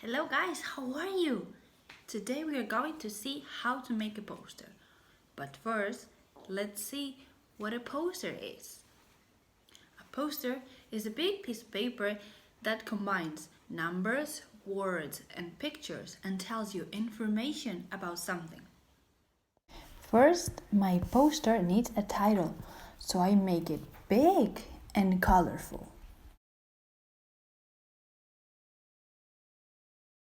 Hello guys, how are you? Today we are going to see how to make a poster. But first, let's see what a poster is. A poster is a big piece of paper that combines numbers, words, and pictures and tells you information about something. First, my poster needs a title, so I make it big and colorful.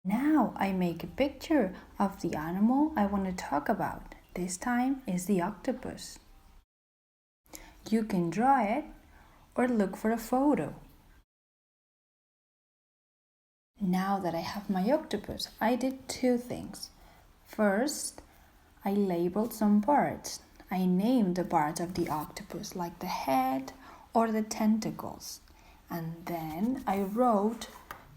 Now I make a picture of the animal I want to talk about. This time is the octopus. You can draw it or look for a photo. Now that I have my octopus, I did two things. First, I labeled some parts. I named the parts of the octopus like the head or the tentacles. And then I wrote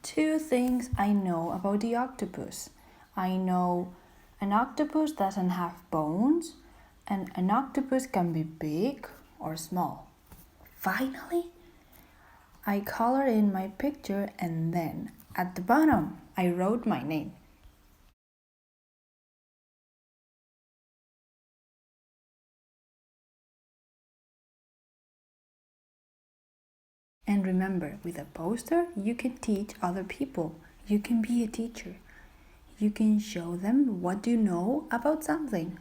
two things I know about the octopus. I know an octopus doesn't have bones, and an octopus can be big or small. Finally, I colored in my picture and then at the bottom I wrote my name. And remember, with a poster, you can teach other people. You can be a teacher. You can show them what you know about something.